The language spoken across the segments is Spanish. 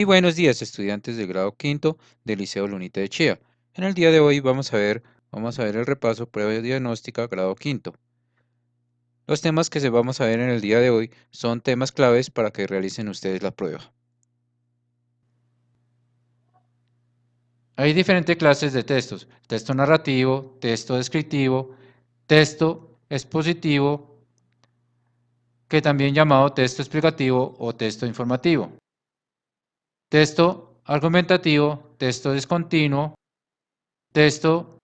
Y buenos días, estudiantes del grado quinto del Liceo Lunita de Chía. En el día de hoy vamos a ver el repaso prueba diagnóstica grado quinto. Los temas que vamos a ver en el día de hoy son temas claves para que realicen ustedes la prueba. Hay diferentes clases de textos: texto narrativo, texto descriptivo, texto expositivo, que también llamado texto explicativo o texto informativo, texto argumentativo, texto discontinuo, texto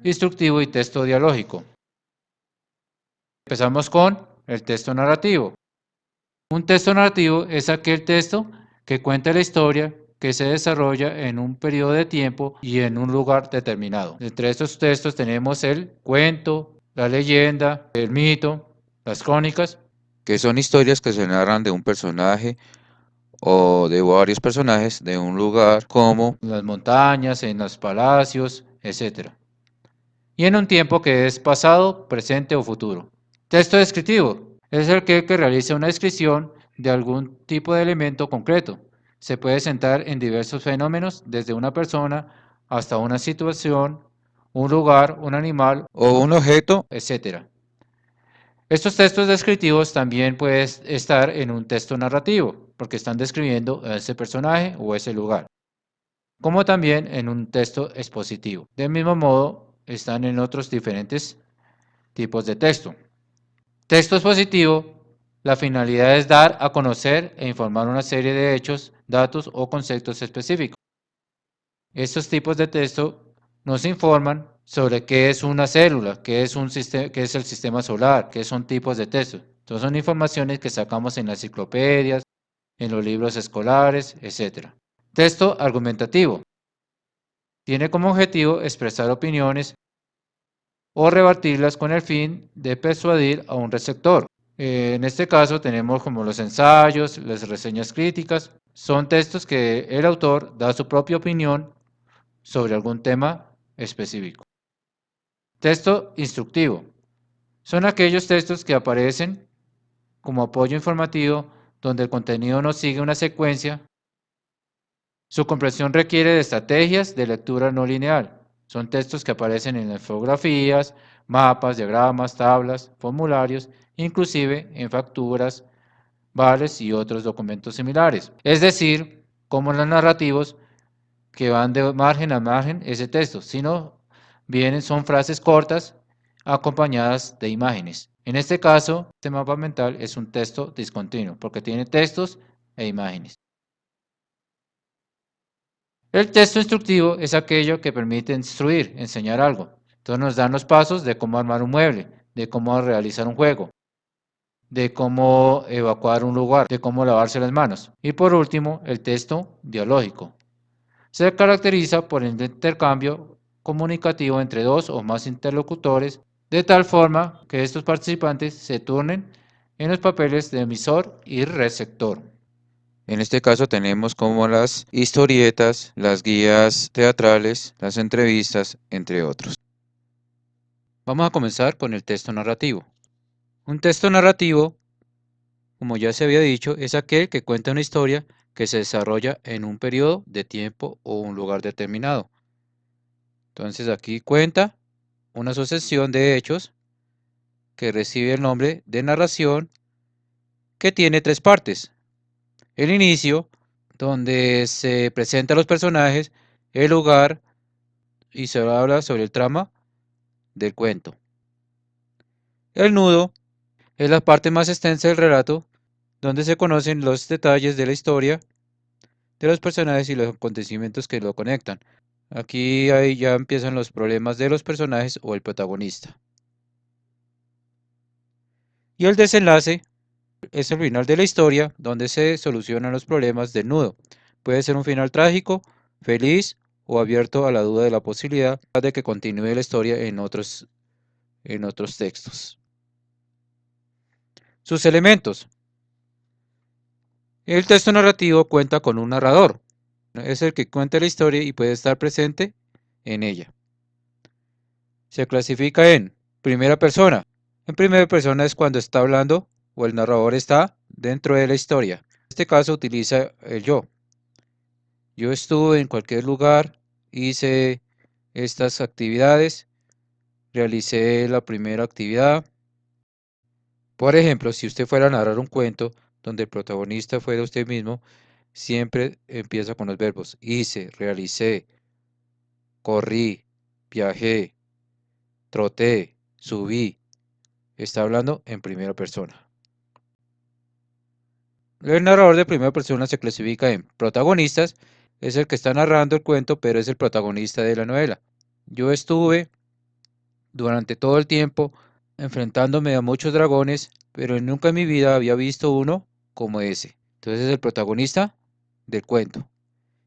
instructivo y texto dialógico. Empezamos con el texto narrativo. Un texto narrativo es aquel texto que cuenta la historia que se desarrolla en un periodo de tiempo y en un lugar determinado. Entre estos textos tenemos el cuento, la leyenda, el mito, las crónicas, que son historias que se narran de un personaje o de varios personajes de un lugar, como en las montañas, en los palacios, etc. Y en un tiempo que es pasado, presente o futuro. Texto descriptivo es el que realiza una descripción de algún tipo de elemento concreto. Se puede centrar en diversos fenómenos, desde una persona hasta una situación, un lugar, un animal o un objeto, etc. Estos textos descriptivos también pueden estar en un texto narrativo, porque están describiendo a ese personaje o ese lugar, como también en un texto expositivo. Del mismo modo, están en otros diferentes tipos de texto. Texto expositivo, la finalidad es dar a conocer e informar una serie de hechos, datos o conceptos específicos. Estos tipos de texto nos informan sobre qué es una célula, qué es el sistema solar, qué son tipos de texto. Entonces son informaciones que sacamos en las enciclopedias, en los libros escolares, etc. Texto argumentativo. Tiene como objetivo expresar opiniones o rebatirlas con el fin de persuadir a un receptor. En este caso tenemos como los ensayos, las reseñas críticas. Son textos que el autor da su propia opinión sobre algún tema específico. Texto instructivo. Son aquellos textos que aparecen como apoyo informativo donde el contenido no sigue una secuencia. Su comprensión requiere de estrategias de lectura no lineal. Son textos que aparecen en infografías, mapas, diagramas, tablas, formularios, inclusive en facturas, vales y otros documentos similares. Es decir, como los narrativos que van de margen a margen ese texto, sino son frases cortas acompañadas de imágenes. En este caso, este mapa mental es un texto discontinuo porque tiene textos e imágenes. El texto instructivo es aquello que permite instruir, enseñar algo. Entonces nos dan los pasos de cómo armar un mueble, de cómo realizar un juego, de cómo evacuar un lugar, de cómo lavarse las manos. Y por último, el texto dialógico. Se caracteriza por el intercambio comunicativo entre dos o más interlocutores, de tal forma que estos participantes se turnen en los papeles de emisor y receptor. En este caso tenemos como las historietas, las guías teatrales, las entrevistas, entre otros. Vamos a comenzar con el texto narrativo. Un texto narrativo, como ya se había dicho, es aquel que cuenta una historia que se desarrolla en un periodo de tiempo o un lugar determinado. Entonces aquí cuenta una sucesión de hechos que recibe el nombre de narración, que tiene tres partes. El inicio, donde se presentan los personajes, el lugar y se habla sobre el trama del cuento. El nudo es la parte más extensa del relato, donde se conocen los detalles de la historia, de los personajes y los acontecimientos que lo conectan. Aquí ahí ya empiezan los problemas de los personajes o el protagonista. Y el desenlace es el final de la historia, donde se solucionan los problemas del nudo. Puede ser un final trágico, feliz o abierto a la duda de la posibilidad de que continúe la historia en otros textos. Sus elementos. El texto narrativo cuenta con un narrador. Es el que cuenta la historia y puede estar presente en ella. Se clasifica en primera persona. En primera persona es cuando está hablando o el narrador está dentro de la historia. En este caso utiliza el yo. Yo estuve en cualquier lugar, hice estas actividades, realicé la primera actividad. Por ejemplo, si usted fuera a narrar un cuento donde el protagonista fuera usted mismo, siempre empieza con los verbos hice, realicé, corrí, viajé, troté, subí. Está hablando en primera persona. El narrador de primera persona se clasifica en protagonistas, es el que está narrando el cuento, pero es el protagonista de la novela. Yo estuve durante todo el tiempo enfrentándome a muchos dragones, pero nunca en mi vida había visto uno como ese. Entonces es el protagonista del cuento.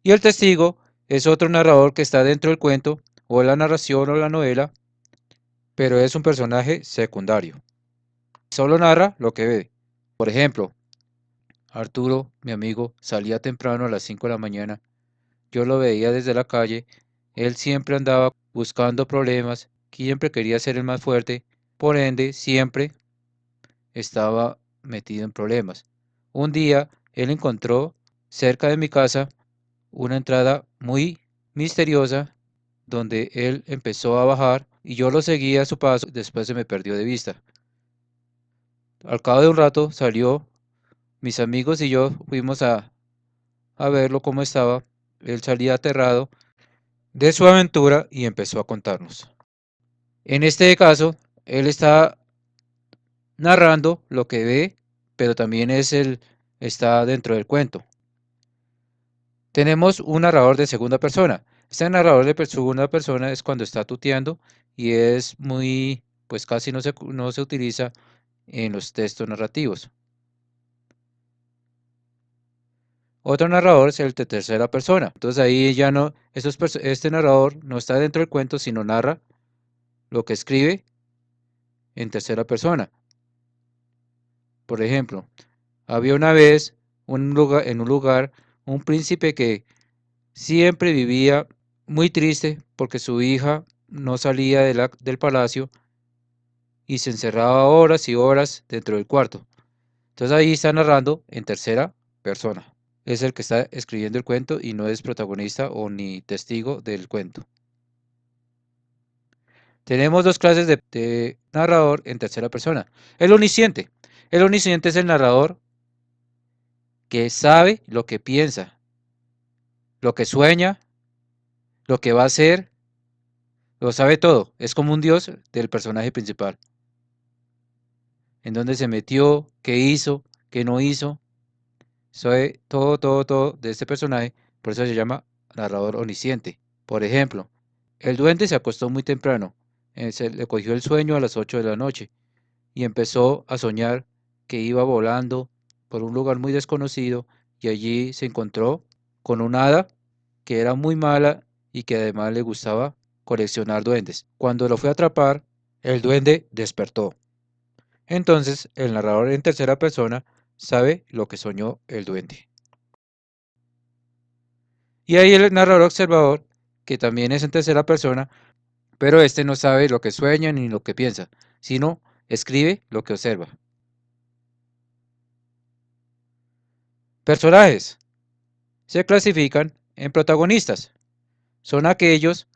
Y el testigo es otro narrador que está dentro del cuento, o la narración o la novela, pero es un personaje secundario. Solo narra lo que ve. Por ejemplo, Arturo, mi amigo, salía temprano a las 5 de la mañana. Yo lo veía desde la calle. Él siempre andaba buscando problemas, siempre quería ser el más fuerte, por ende, siempre estaba metido en problemas. Un día, él encontró cerca de mi casa una entrada muy misteriosa donde él empezó a bajar y yo lo seguía a su paso, después se me perdió de vista. Al cabo de un rato salió, mis amigos y yo fuimos a verlo cómo estaba. Él salía aterrado de su aventura y empezó a contarnos. En este caso, él está narrando lo que ve, pero también está dentro del cuento. Tenemos un narrador de segunda persona. Este narrador de segunda persona es cuando está tuteando y es muy, pues casi no se utiliza en los textos narrativos. Otro narrador es el de tercera persona. Entonces ahí ya no, este narrador no está dentro del cuento, sino narra lo que escribe en tercera persona. Por ejemplo, había una vez en un lugar un príncipe que siempre vivía muy triste porque su hija no salía del palacio y se encerraba horas y horas dentro del cuarto. Entonces ahí está narrando en tercera persona. Es el que está escribiendo el cuento y no es protagonista o ni testigo del cuento. Tenemos dos clases de narrador en tercera persona. El omnisciente. El omnisciente es el narrador que sabe lo que piensa, lo que sueña, lo que va a hacer, lo sabe todo. Es como un dios del personaje principal. En dónde se metió, qué hizo, qué no hizo. Sabe todo, todo, todo de este personaje. Por eso se llama narrador omnisciente. Por ejemplo, el duende se acostó muy temprano. Se le cogió el sueño a las 8 de la noche y empezó a soñar que iba volando por un lugar muy desconocido y allí se encontró con una hada que era muy mala y que además le gustaba coleccionar duendes. Cuando lo fue a atrapar, el duende despertó. Entonces, el narrador en tercera persona sabe lo que soñó el duende. Y ahí el narrador observador, que también es en tercera persona, pero este no sabe lo que sueña ni lo que piensa, sino escribe lo que observa. Personajes se clasifican en protagonistas. Son aquellos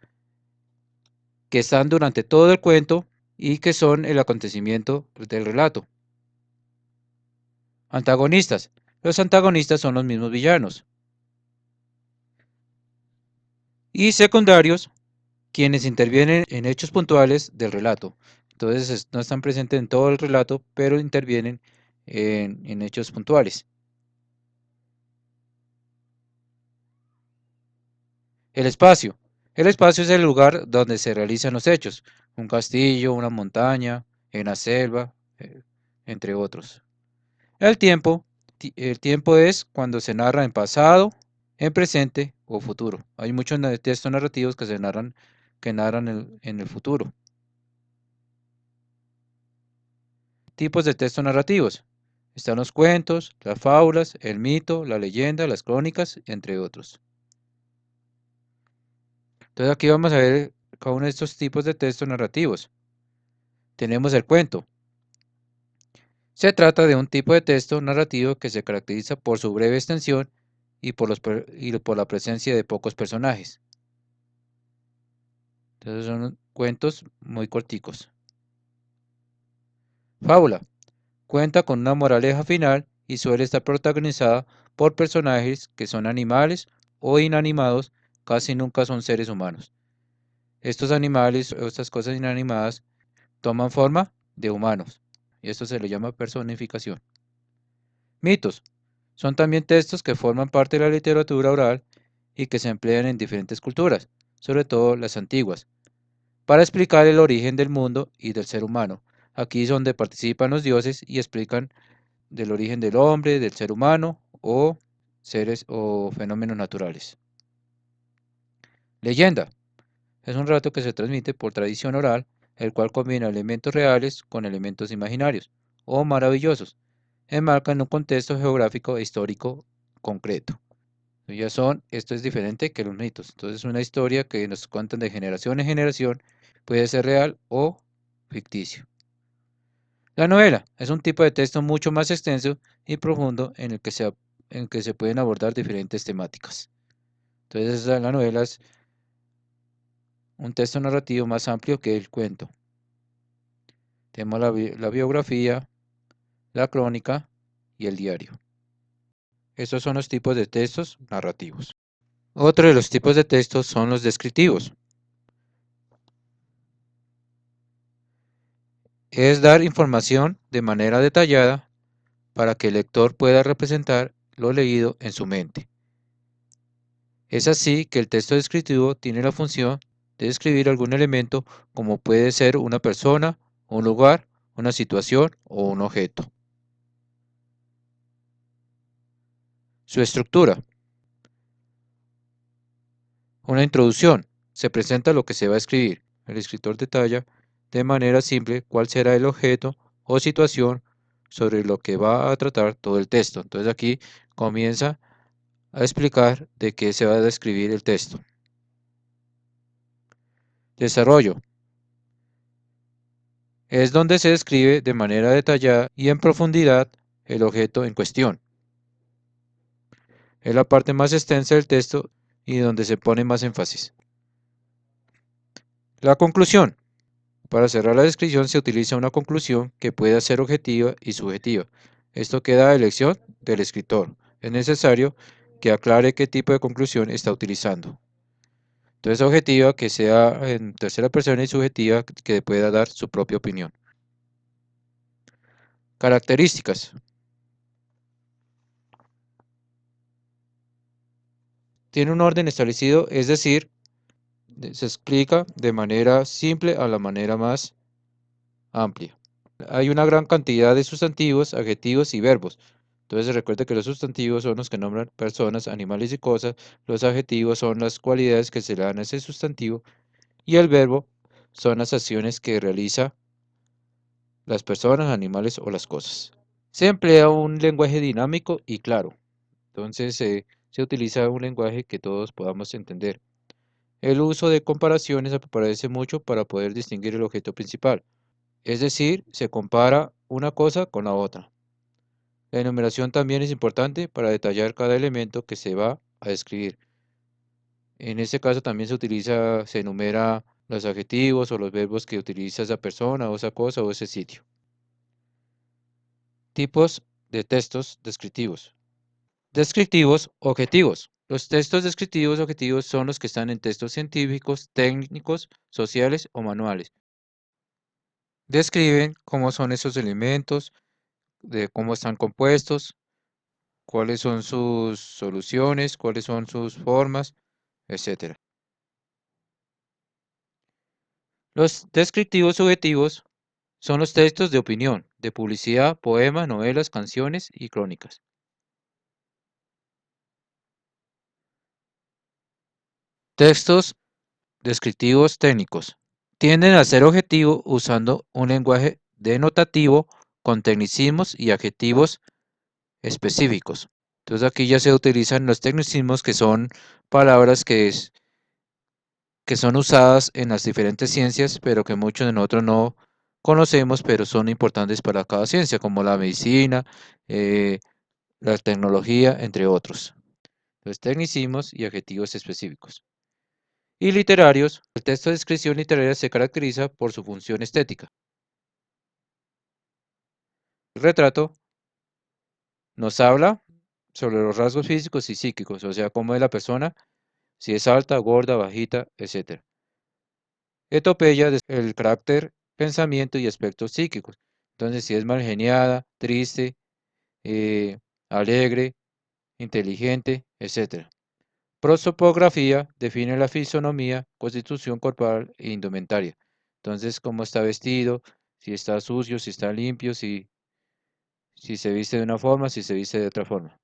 que están durante todo el cuento y que son el acontecimiento del relato. Antagonistas. Los antagonistas son los mismos villanos. Y secundarios, quienes intervienen en hechos puntuales del relato. Entonces no están presentes en todo el relato, pero intervienen en hechos puntuales. El espacio. El espacio es el lugar donde se realizan los hechos. Un castillo, una montaña, en la selva, entre otros. El tiempo. El tiempo es cuando se narra en pasado, en presente o futuro. Hay muchos textos narrativos que narran en el futuro. Tipos de textos narrativos. Están los cuentos, las fábulas, el mito, la leyenda, las crónicas, entre otros. Entonces aquí vamos a ver cada uno de estos tipos de textos narrativos. Tenemos el cuento. Se trata de un tipo de texto narrativo que se caracteriza por su breve extensión y por la presencia de pocos personajes. Entonces son cuentos muy corticos. Fábula. Cuenta con una moraleja final y suele estar protagonizada por personajes que son animales o inanimados, casi nunca son seres humanos. Estos animales o estas cosas inanimadas toman forma de humanos y esto se le llama personificación. Mitos. Son también textos que forman parte de la literatura oral y que se emplean en diferentes culturas, sobre todo las antiguas, para explicar el origen del mundo y del ser humano. Aquí es donde participan los dioses y explican del origen del hombre, del ser humano o seres o fenómenos naturales. Leyenda. Es un relato que se transmite por tradición oral, el cual combina elementos reales con elementos imaginarios o maravillosos, enmarcan un contexto geográfico e histórico concreto. Esto es diferente que los mitos. Entonces, una historia que nos cuentan de generación en generación puede ser real o ficticio. La novela es un tipo de texto mucho más extenso y profundo en el que se pueden abordar diferentes temáticas. Entonces, la novela es un texto narrativo más amplio que el cuento. Tenemos la biografía, la crónica y el diario. Estos son los tipos de textos narrativos. Otro de los tipos de textos son los descriptivos. Es dar información de manera detallada para que el lector pueda representar lo leído en su mente. Es así que el texto descriptivo tiene la función de describir algún elemento como puede ser una persona, un lugar, una situación o un objeto. Su estructura. Una introducción. Se presenta lo que se va a escribir. El escritor detalla de manera simple cuál será el objeto o situación sobre lo que va a tratar todo el texto. Entonces aquí comienza a explicar de qué se va a describir el texto. Desarrollo. Es donde se describe de manera detallada y en profundidad el objeto en cuestión. Es la parte más extensa del texto y donde se pone más énfasis. La conclusión. Para cerrar la descripción se utiliza una conclusión que pueda ser objetiva y subjetiva. Esto queda a elección del escritor. Es necesario que aclare qué tipo de conclusión está utilizando. Entonces, objetiva que sea en tercera persona y subjetiva que pueda dar su propia opinión. Características. Tiene un orden establecido, es decir, se explica de manera simple a la manera más amplia. Hay una gran cantidad de sustantivos, adjetivos y verbos. Entonces recuerda que los sustantivos son los que nombran personas, animales y cosas, los adjetivos son las cualidades que se le dan a ese sustantivo y el verbo son las acciones que realiza las personas, animales o las cosas. Se emplea un lenguaje dinámico y claro. Entonces se utiliza un lenguaje que todos podamos entender. El uso de comparaciones aparece mucho para poder distinguir el objeto principal. Es decir, se compara una cosa con la otra. La enumeración también es importante para detallar cada elemento que se va a describir. En este caso también se enumera los adjetivos o los verbos que utiliza esa persona o esa cosa o ese sitio. Tipos de textos descriptivos. Descriptivos objetivos. Los textos descriptivos objetivos son los que están en textos científicos, técnicos, sociales o manuales. Describen cómo son esos elementos, de cómo están compuestos, cuáles son sus soluciones, cuáles son sus formas, etcétera. Los descriptivos subjetivos son los textos de opinión, de publicidad, poemas, novelas, canciones y crónicas. Textos descriptivos técnicos. Tienden a ser objetivo usando un lenguaje denotativo con tecnicismos y adjetivos específicos. Entonces aquí ya se utilizan los tecnicismos que son palabras que son usadas en las diferentes ciencias, pero que muchos de nosotros no conocemos, pero son importantes para cada ciencia, como la medicina, la tecnología, entre otros. los tecnicismos y adjetivos específicos. Y literarios, el texto de descripción literaria se caracteriza por su función estética. El retrato nos habla sobre los rasgos físicos y psíquicos, o sea, cómo es la persona, si es alta, gorda, bajita, etc. Etopeya, el carácter, pensamiento y aspectos psíquicos. Entonces, si es mal geniada, triste, eh, alegre, inteligente, etc. Prosopografía define la fisonomía, constitución corporal e indumentaria. Entonces, cómo está vestido, si está sucio, si está limpio, si se viste de una forma, si se viste de otra forma.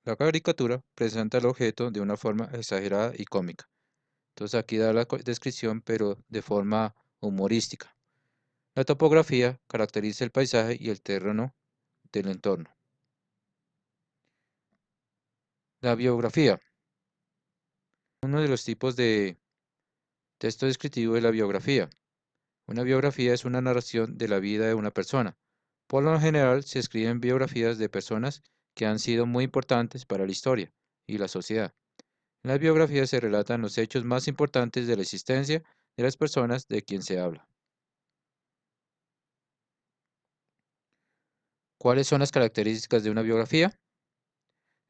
La caricatura presenta el objeto de una forma exagerada y cómica. Entonces aquí da la descripción, pero de forma humorística. La topografía caracteriza el paisaje y el terreno del entorno. La biografía. Uno de los tipos de texto descriptivo es la biografía. Una biografía es una narración de la vida de una persona. Por lo general se escriben biografías de personas que han sido muy importantes para la historia y la sociedad. En las biografías se relatan los hechos más importantes de la existencia de las personas de quien se habla. ¿Cuáles son las características de una biografía?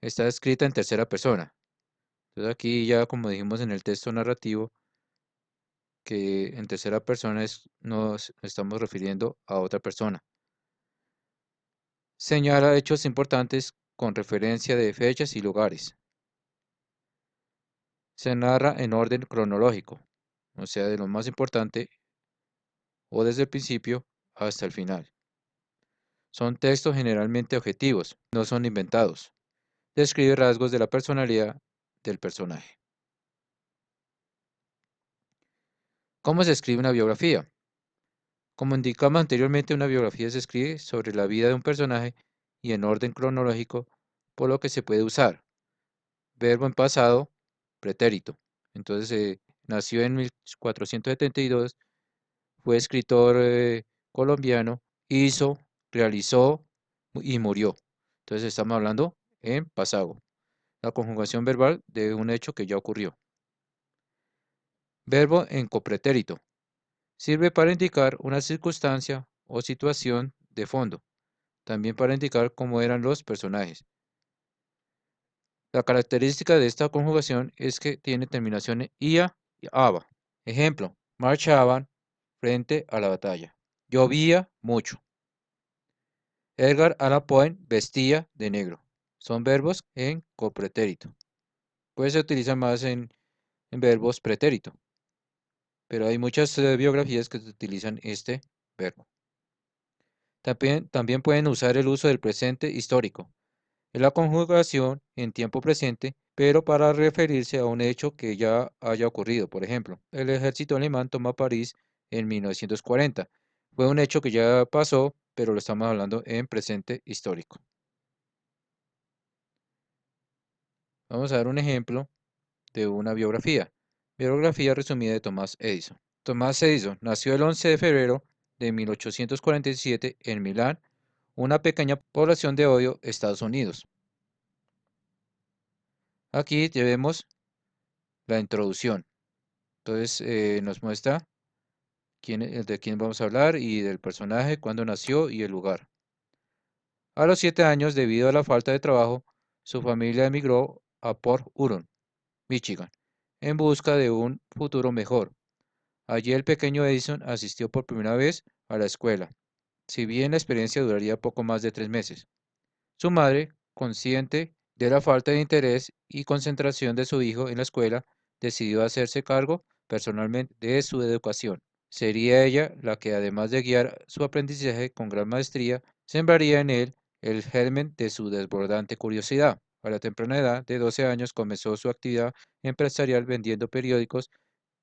Está escrita en tercera persona. Entonces aquí ya como dijimos en el texto narrativo, que en tercera persona nos estamos refiriendo a otra persona. Señala hechos importantes con referencia de fechas y lugares. Se narra en orden cronológico, o sea, de lo más importante o desde el principio hasta el final. Son textos generalmente objetivos, no son inventados. Describe rasgos de la personalidad del personaje. ¿Cómo se escribe una biografía? Como indicamos anteriormente, una biografía se escribe sobre la vida de un personaje y en orden cronológico, por lo que se puede usar verbo en pasado, pretérito. Entonces, nació en 1472, fue escritor colombiano, hizo, realizó y murió. Entonces, estamos hablando en pasado. La conjugación verbal de un hecho que ya ocurrió. Verbo en copretérito. Sirve para indicar una circunstancia o situación de fondo, también para indicar cómo eran los personajes. La característica de esta conjugación es que tiene terminación en ia y aba. Ejemplo, marchaban frente a la batalla. Llovía mucho. Edgar Allan Poe vestía de negro. Son verbos en copretérito. Pues se utilizan más en verbos pretérito, pero hay muchas biografías que utilizan este verbo. También pueden usar el uso del presente histórico. Es la conjugación en tiempo presente, pero para referirse a un hecho que ya haya ocurrido. Por ejemplo, el ejército alemán toma París en 1940. Fue un hecho que ya pasó, pero lo estamos hablando en presente histórico. Vamos a dar un ejemplo de una biografía. Biografía resumida de Thomas Edison. Thomas Edison nació el 11 de febrero de 1847 en Milán, una pequeña población de Ohio, Estados Unidos. Aquí vemos la introducción. Entonces nos muestra de quién vamos a hablar y del personaje, cuándo nació y el lugar. A los 7 años, debido a la falta de trabajo, su familia emigró a Port Huron, Michigan, en busca de un futuro mejor. Allí el pequeño Edison asistió por primera vez a la escuela, si bien la experiencia duraría poco más de 3 meses. Su madre, consciente de la falta de interés y concentración de su hijo en la escuela, decidió hacerse cargo personalmente de su educación. Sería ella la que, además de guiar su aprendizaje con gran maestría, sembraría en él el germen de su desbordante curiosidad. A la temprana edad de 12 años comenzó su actividad empresarial vendiendo periódicos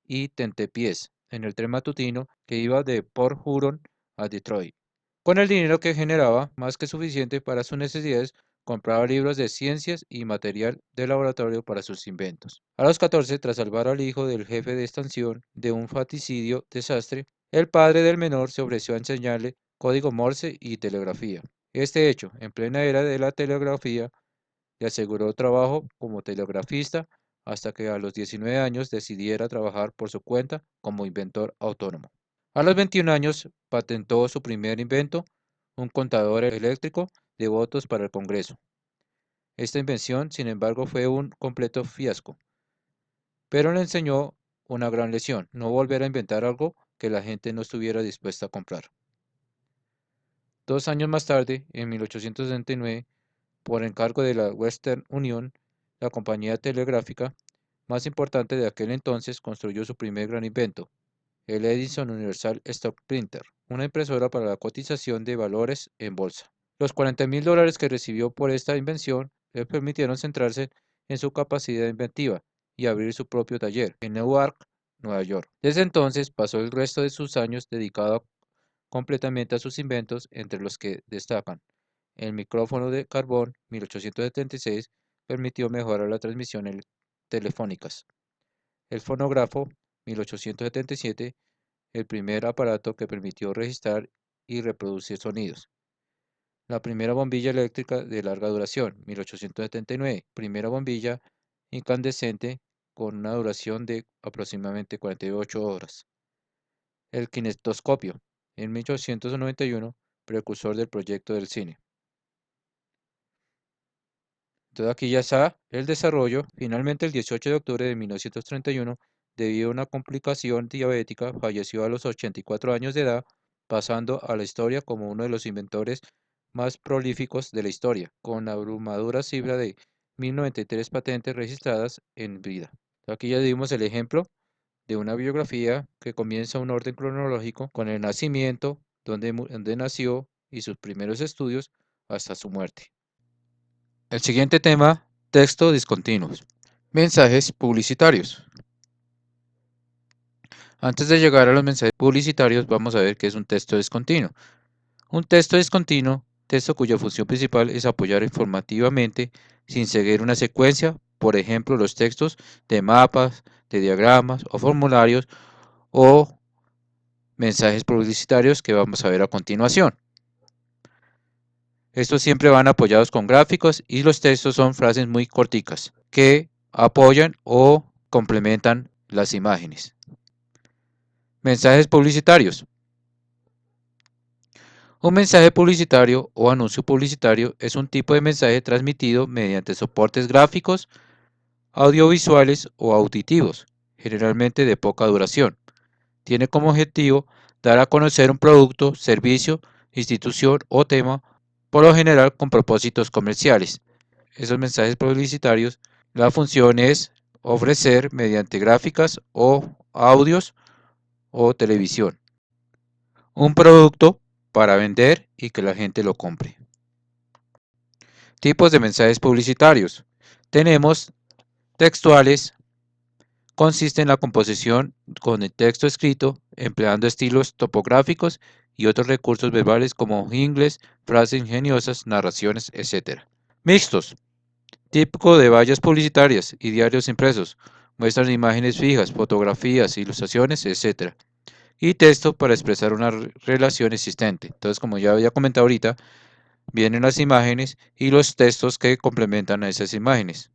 y tentepiés en el tren matutino que iba de Port Huron a Detroit. Con el dinero que generaba, más que suficiente para sus necesidades, compraba libros de ciencias y material de laboratorio para sus inventos. A los 14, tras salvar al hijo del jefe de estación de un faticidio desastre, el padre del menor se ofreció a enseñarle código Morse y telegrafía. Este hecho, en plena era de la telegrafía, le aseguró trabajo como telegrafista hasta que a los 19 años decidiera trabajar por su cuenta como inventor autónomo. A los 21 años patentó su primer invento, un contador eléctrico de votos para el Congreso. Esta invención, sin embargo, fue un completo fiasco, pero le enseñó una gran lección: no volver a inventar algo que la gente no estuviera dispuesta a comprar. 2 años más tarde, en 1869, por encargo de la Western Union, la compañía telegráfica más importante de aquel entonces, construyó su primer gran invento, el Edison Universal Stock Printer, una impresora para la cotización de valores en bolsa. Los $40,000 que recibió por esta invención le permitieron centrarse en su capacidad inventiva y abrir su propio taller en Newark, Nueva York. Desde entonces pasó el resto de sus años dedicado completamente a sus inventos, entre los que destacan: el micrófono de carbón, 1876, permitió mejorar las transmisiones telefónicas; el fonógrafo, 1877, el primer aparato que permitió registrar y reproducir sonidos; la primera bombilla eléctrica de larga duración, 1879, primera bombilla incandescente con una duración de aproximadamente 48 horas; el kinetoscopio, en 1891, precursor del proyecto del cine. Entonces aquí ya está el desarrollo. Finalmente, el 18 de octubre de 1931, debido a una complicación diabética, falleció a los 84 años de edad, pasando a la historia como uno de los inventores más prolíficos de la historia, con la abrumadora cifra de 1093 patentes registradas en vida. Aquí ya dimos el ejemplo de una biografía que comienza un orden cronológico con el nacimiento, donde nació y sus primeros estudios, hasta su muerte. El siguiente tema: texto discontinuos. Mensajes publicitarios. Antes de llegar a los mensajes publicitarios, vamos a ver qué es un texto discontinuo. Un texto discontinuo, texto cuya función principal es apoyar informativamente sin seguir una secuencia, por ejemplo, los textos de mapas, de diagramas o formularios o mensajes publicitarios que vamos a ver a continuación. Estos siempre van apoyados con gráficos y los textos son frases muy corticas que apoyan o complementan las imágenes. Mensajes publicitarios. Un mensaje publicitario o anuncio publicitario es un tipo de mensaje transmitido mediante soportes gráficos, audiovisuales o auditivos, generalmente de poca duración. Tiene como objetivo dar a conocer un producto, servicio, institución o tema, por lo general con propósitos comerciales. Esos mensajes publicitarios, la función es ofrecer mediante gráficas o audios o televisión un producto para vender y que la gente lo compre. Tipos de mensajes publicitarios. Tenemos textuales. Consiste en la composición con el texto escrito, empleando estilos topográficos y otros recursos verbales como jingles, frases ingeniosas, narraciones, etc. Mixtos. Típico de vallas publicitarias y diarios impresos. Muestran imágenes fijas, fotografías, ilustraciones, etc. Y texto para expresar una relación existente. Entonces, como ya había comentado ahorita, vienen las imágenes y los textos que complementan a esas imágenes.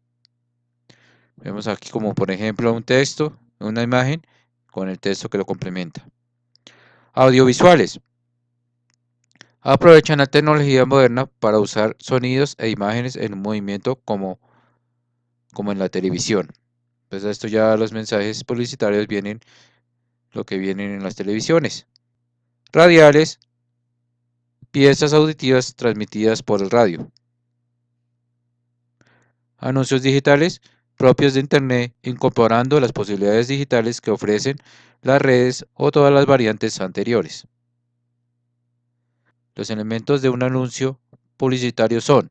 Vemos aquí como por ejemplo un texto, una imagen con el texto que lo complementa. Audiovisuales. Aprovechan la tecnología moderna para usar sonidos e imágenes en un movimiento como en la televisión. Pues esto ya los mensajes publicitarios vienen lo que vienen en las televisiones. Radiales. Piezas auditivas transmitidas por el radio. Anuncios digitales propios de Internet, incorporando las posibilidades digitales que ofrecen las redes o todas las variantes anteriores. Los elementos de un anuncio publicitario son: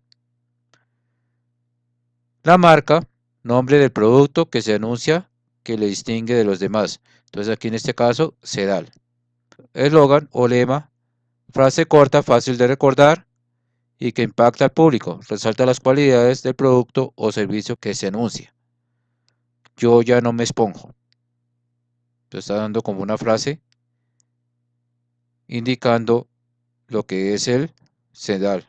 la marca, nombre del producto que se anuncia, que le distingue de los demás. Entonces aquí en este caso, Sedal. Eslogan o lema, frase corta, fácil de recordar y que impacta al público, resalta las cualidades del producto o servicio que se anuncia. Yo ya no me esponjo. Entonces está dando como una frase indicando lo que es el sedal,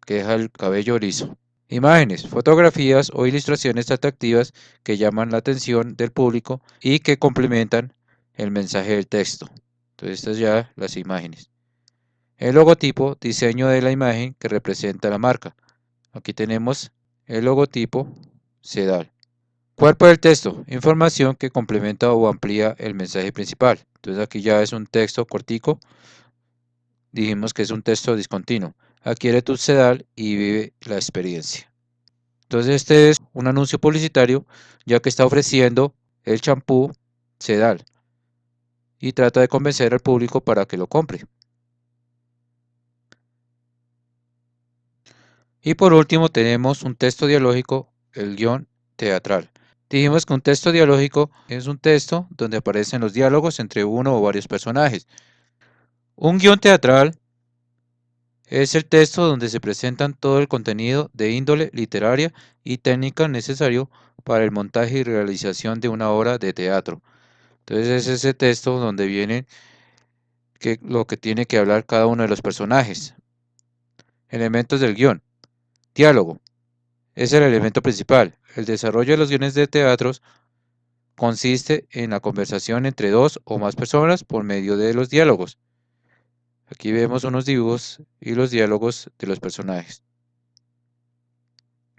que deja el cabello liso. Imágenes, fotografías o ilustraciones atractivas que llaman la atención del público y que complementan el mensaje del texto. Entonces, estas ya las imágenes. El logotipo, diseño de la imagen que representa la marca. Aquí tenemos el logotipo Sedal. Cuerpo del texto, información que complementa o amplía el mensaje principal. Entonces aquí ya es un texto cortico, dijimos que es un texto discontinuo. Adquiere tu Sedal y vive la experiencia. Entonces este es un anuncio publicitario ya que está ofreciendo el champú Sedal y trata de convencer al público para que lo compre. Y por último tenemos un texto dialógico, el guión teatral. Dijimos que un texto dialógico es un texto donde aparecen los diálogos entre uno o varios personajes. Un guión teatral es el texto donde se presentan todo el contenido de índole literaria y técnica necesario para el montaje y realización de una obra de teatro. Entonces es ese texto donde viene lo que tiene que hablar cada uno de los personajes. Elementos del guión. Diálogo. Es el elemento principal. El desarrollo de los guiones de teatros consiste en la conversación entre dos o más personas por medio de los diálogos. Aquí vemos unos dibujos y los diálogos de los personajes.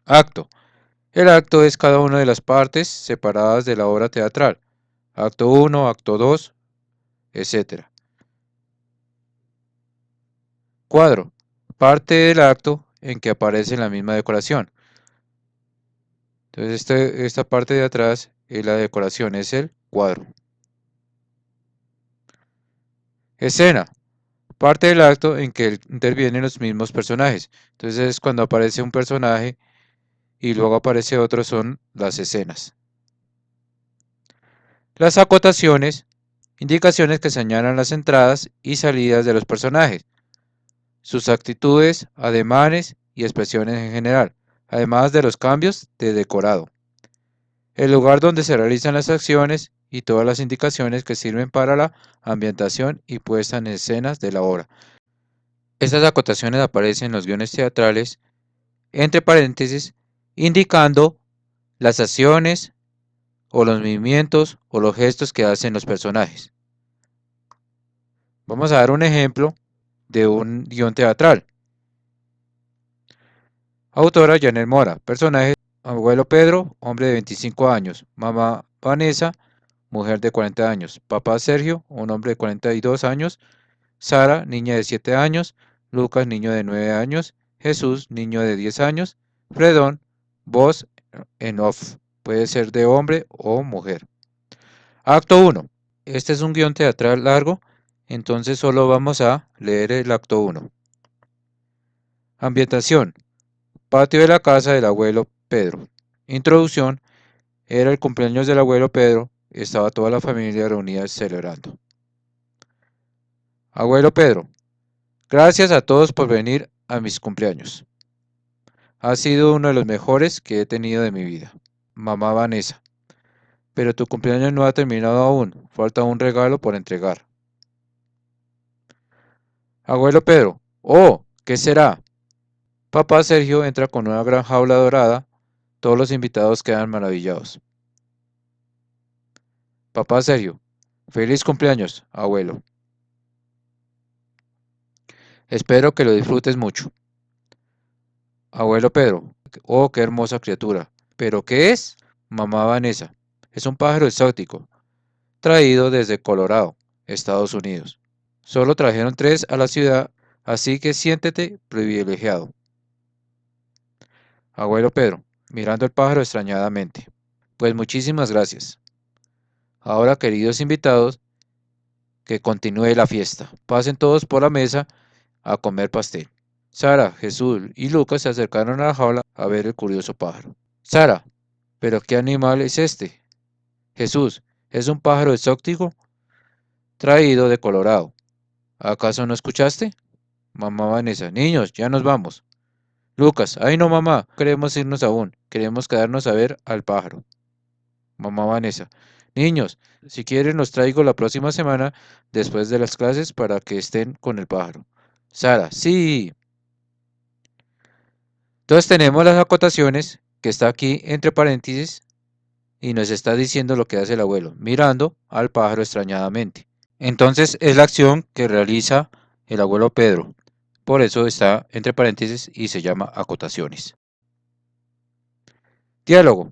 Acto. El acto es cada una de las partes separadas de la obra teatral. Acto 1, acto 2, etc. Cuadro. Parte del acto en que aparece la misma decoración. Entonces esta parte de atrás es la decoración, es el cuadro. Escena. Parte del acto en que intervienen los mismos personajes. Entonces es cuando aparece un personaje y luego aparece otro, son las escenas. Las acotaciones, indicaciones que señalan las entradas y salidas de los personajes, sus actitudes, ademanes y expresiones en general, además de los cambios de decorado. El lugar donde se realizan las acciones y todas las indicaciones que sirven para la ambientación y puesta en escenas de la obra. Estas acotaciones aparecen en los guiones teatrales, entre paréntesis, indicando las acciones o los movimientos o los gestos que hacen los personajes. Vamos a dar un ejemplo de un guión teatral. Autora Janet Mora. Personajes: abuelo Pedro, hombre de 25 años. Mamá Vanessa, mujer de 40 años. Papá Sergio, un hombre de 42 años. Sara, niña de 7 años. Lucas, niño de 9 años. Jesús, niño de 10 años. Fredón, voz en off. Puede ser de hombre o mujer. Acto 1. Este es un guión teatral largo, entonces solo vamos a leer el acto 1. Ambientación. Patio de la casa del abuelo Pedro. Introducción. Era el cumpleaños del abuelo Pedro. Estaba toda la familia reunida celebrando. Abuelo Pedro. Gracias a todos por venir a mis cumpleaños. Ha sido uno de los mejores que he tenido de mi vida. Mamá Vanessa. Pero tu cumpleaños no ha terminado aún. Falta un regalo por entregar. Abuelo Pedro. Oh, ¿qué será? Papá Sergio entra con una gran jaula dorada. Todos los invitados quedan maravillados. Papá Sergio. Feliz cumpleaños, abuelo. Espero que lo disfrutes mucho. Abuelo Pedro. Oh, qué hermosa criatura. ¿Pero qué es? Mamá Vanessa. Es un pájaro exótico, traído desde Colorado, Estados Unidos. Solo trajeron 3 a la ciudad, así que siéntete privilegiado. Abuelo Pedro, mirando el pájaro extrañadamente. Pues muchísimas gracias. Ahora, queridos invitados, que continúe la fiesta. Pasen todos por la mesa a comer pastel. Sara, Jesús y Lucas se acercaron a la jaula a ver el curioso pájaro. Sara, ¿pero qué animal es este? Jesús, es un pájaro exótico traído de Colorado. ¿Acaso no escuchaste? Mamá Vanessa, niños, ya nos vamos. Lucas, ay no mamá, no queremos irnos aún, queremos quedarnos a ver al pájaro. Mamá Vanessa, niños, si quieren los traigo la próxima semana después de las clases para que estén con el pájaro. Sara, sí. Entonces tenemos las acotaciones que está aquí entre paréntesis y nos está diciendo lo que hace el abuelo, mirando al pájaro extrañadamente. Entonces es la acción que realiza el abuelo Pedro. Por eso está entre paréntesis y se llama acotaciones. Diálogo.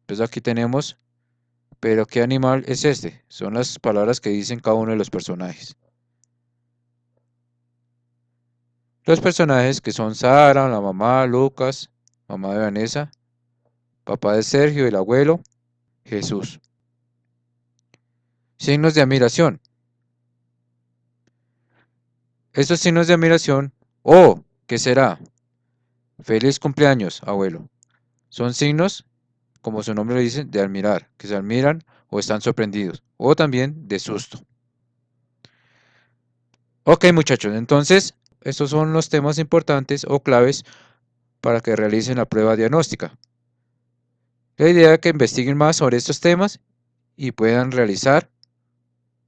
Pues aquí tenemos, pero ¿qué animal es este? Son las palabras que dicen cada uno de los personajes. Los personajes que son Sara, la mamá, Lucas, mamá de Vanessa, papá de Sergio, el abuelo, Jesús. Signos de admiración. Estos signos de admiración, oh, ¿qué será? Feliz cumpleaños, abuelo. Son signos, como su nombre lo dice, de admirar, que se admiran o están sorprendidos, o también de susto. Ok, muchachos, entonces estos son los temas importantes o claves para que realicen la prueba diagnóstica. La idea es que investiguen más sobre estos temas y puedan realizar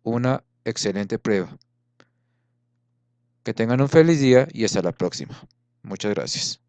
una excelente prueba. Que tengan un feliz día y hasta la próxima. Muchas gracias.